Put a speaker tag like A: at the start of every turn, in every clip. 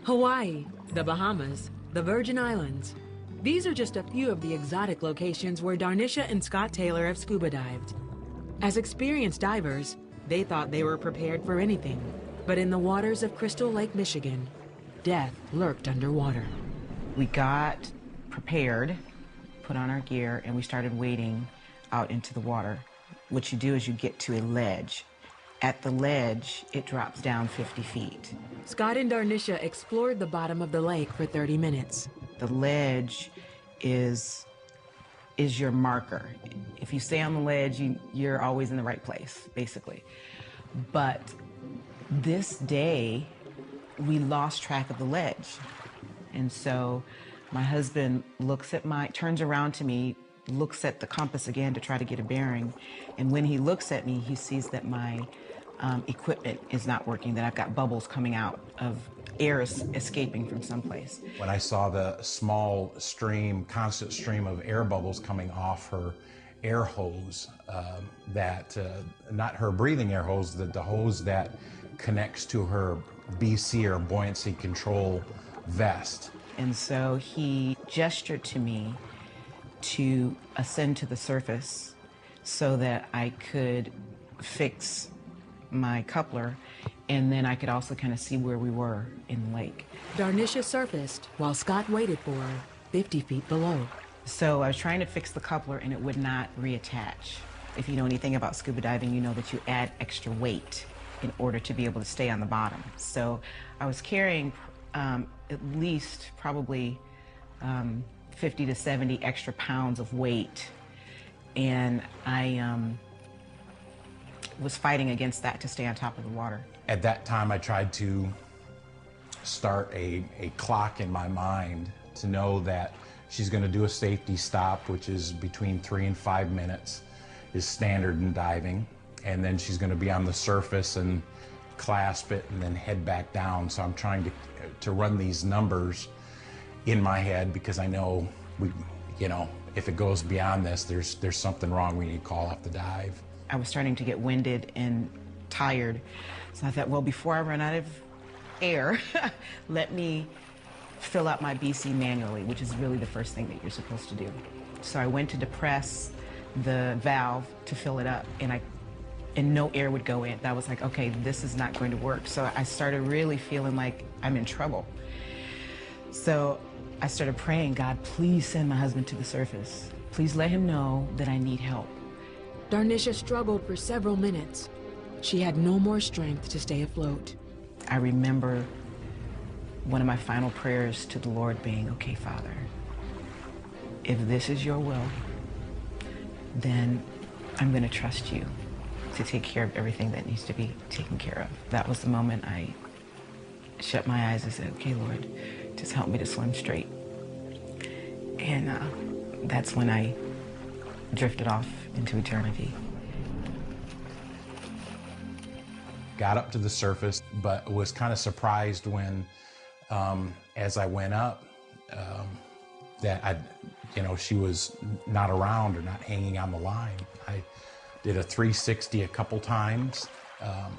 A: Hawaii, the Bahamas, the Virgin Islands. These are just a few of the exotic locations where Darnisha and Scott Taylor have scuba dived. As experienced divers, they thought they were prepared for anything. But in the waters of Crystal Lake, Michigan, death lurked underwater.
B: We got prepared, put on our gear, and we started wading out into the water. What you do is you get to a ledge. At the ledge, it drops down 50 feet.
A: Scott and Darnisha explored the bottom of the lake for 30 minutes.
B: The ledge is your marker. If you stay on the ledge, you're always in the right place, basically. But this day, we lost track of the ledge. And so my husband turns around to me, looks at the compass again to try to get a bearing. And when he looks at me, he sees that my equipment is not working, that I've got bubbles coming out of air escaping from someplace.
C: When I saw the small stream, constant stream of air bubbles coming off her air hose, not her breathing air hose, the hose that connects to her BC or buoyancy control vest.
B: And so he gestured to me to ascend to the surface so that I could fix my coupler, and then I could also kind of see where we were in the lake.
A: Darnisha surfaced while Scott waited for her 50 feet below.
B: So I was trying to fix the coupler and it would not reattach. If you know anything about scuba diving, you know that you add extra weight in order to be able to stay on the bottom. So I was carrying at least probably 50 to 70 extra pounds of weight, and I was fighting against that to stay on top of the water.
C: At that time, I tried to start a clock in my mind to know that she's going to do a safety stop, which is between 3 and 5 minutes, is standard in diving. And then she's going to be on the surface and clasp it and then head back down. So I'm trying to run these numbers in my head because I know if it goes beyond this, there's something wrong. We need to call off the dive.
B: I was starting to get winded and tired. So I thought, well, before I run out of air, let me fill out my BC manually, which is really the first thing that you're supposed to do. So I went to depress the valve to fill it up, and no air would go in. I was like, okay, this is not going to work. So I started really feeling like I'm in trouble. So I started praying, God, please send my husband to the surface. Please let him know that I need help.
A: Darnisha struggled for several minutes. She had no more strength to stay afloat.
B: I remember one of my final prayers to the Lord being, okay, Father, if this is your will, then I'm going to trust you to take care of everything that needs to be taken care of. That was the moment I shut my eyes and said, okay, Lord, just help me to swim straight. And that's when I drifted off into eternity.
C: Got up to the surface, but was kind of surprised when, as I went up, that she was not around or not hanging on the line. I did a 360 a couple times,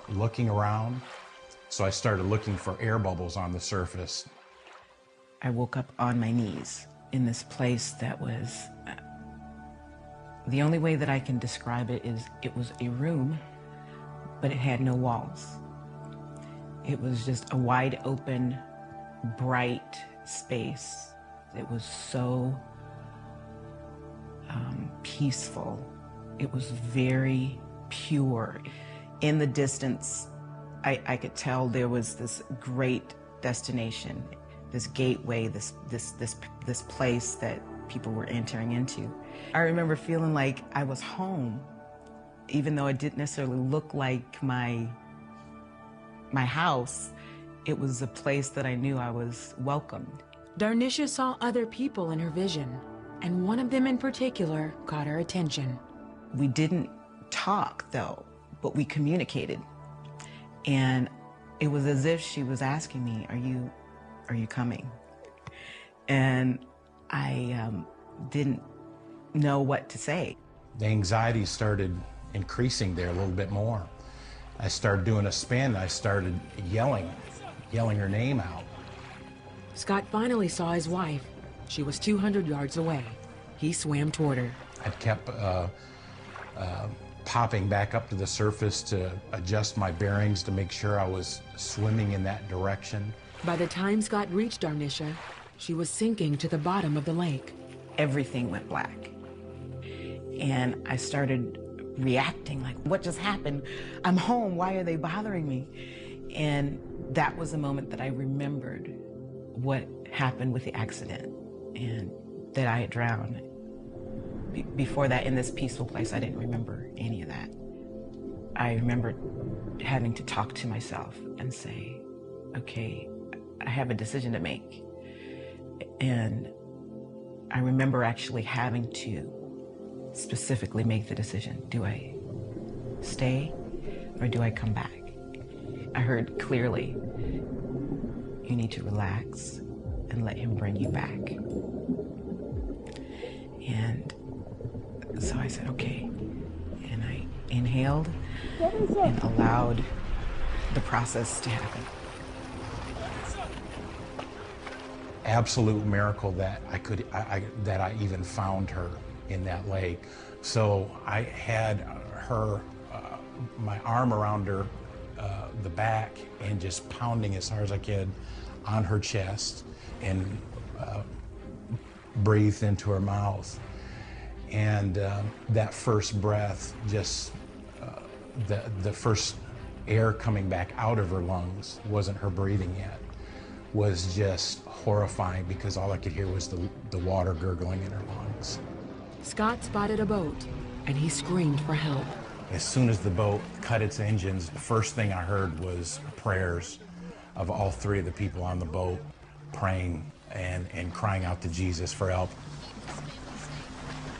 C: looking around. So I started looking for air bubbles on the surface.
B: I woke up on my knees in this place that was, the only way that I can describe it is it was a room, but it had no walls. It was just a wide open, bright space. It was so peaceful. It was very pure. In the distance, I could tell there was this great destination, this gateway, this place that people were entering into. I remember feeling like I was home, even though it didn't necessarily look like my house. It was a place that I knew I was welcomed.
A: Darnisha saw other people in her vision, and one of them in particular caught her attention.
B: We didn't talk, though, but we communicated. And it was as if she was asking me, are you coming? And I didn't know what to say.
C: The anxiety started increasing there a little bit more. I started doing a spin. I started yelling her name out.
A: Scott finally saw his wife. She was 200 yards away. He swam toward her.
C: I kept popping back up to the surface to adjust my bearings to make sure I was swimming in that direction.
A: By the time Scott reached Darnisha, she was sinking to the bottom of the lake.
B: Everything went black. And I started reacting like, what just happened? I'm home, why are they bothering me? And that was the moment that I remembered what happened with the accident and that I had drowned. Before that, in this peaceful place, I didn't remember any of that. I remembered having to talk to myself and say, okay, I have a decision to make. And I remember actually having to specifically make the decision. Do I stay or do I come back? I heard clearly, you need to relax and let him bring you back. And so I said, okay. And I inhaled and allowed the process to happen.
C: Absolute miracle that that I even found her in that lake. So I had her, my arm around her, the back, and just pounding as hard as I could on her chest and breathed into her mouth. And that first breath, just the first air coming back out of her lungs, wasn't her breathing yet, was just horrifying because all I could hear was the water gurgling in her lungs.
A: Scott spotted a boat, and he screamed for help.
C: As soon as the boat cut its engines, the first thing I heard was prayers of all three of the people on the boat praying and crying out to Jesus for help.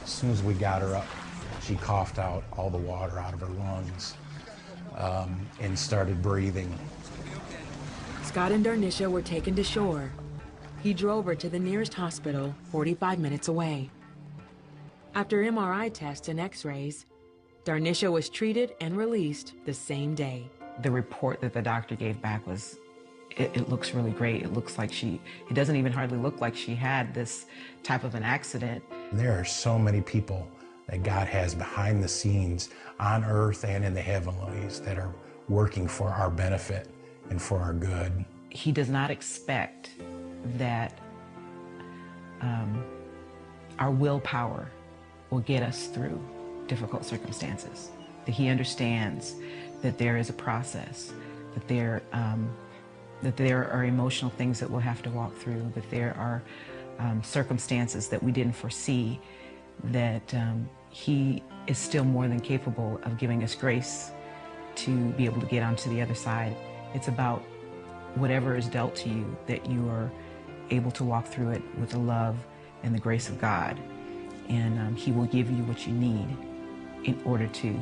C: As soon as we got her up, she coughed out all the water out of her lungs and started breathing.
A: Scott and Darnisha were taken to shore. He drove her to the nearest hospital, 45 minutes away. After MRI tests and x-rays, Darnisha was treated and released the same day.
B: The report that the doctor gave back was, it looks really great. It looks like it doesn't even hardly look like she had this type of an accident.
C: There are so many people that God has behind the scenes on earth and in the heavenlies that are working for our benefit and for our good.
B: He does not expect that our willpower will get us through difficult circumstances. That he understands that there is a process, that there are emotional things that we'll have to walk through, that there are circumstances that we didn't foresee, that he is still more than capable of giving us grace to be able to get onto the other side. It's about whatever is dealt to you, that you are able to walk through it with the love and the grace of God. And he will give you what you need in order to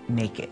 B: make it.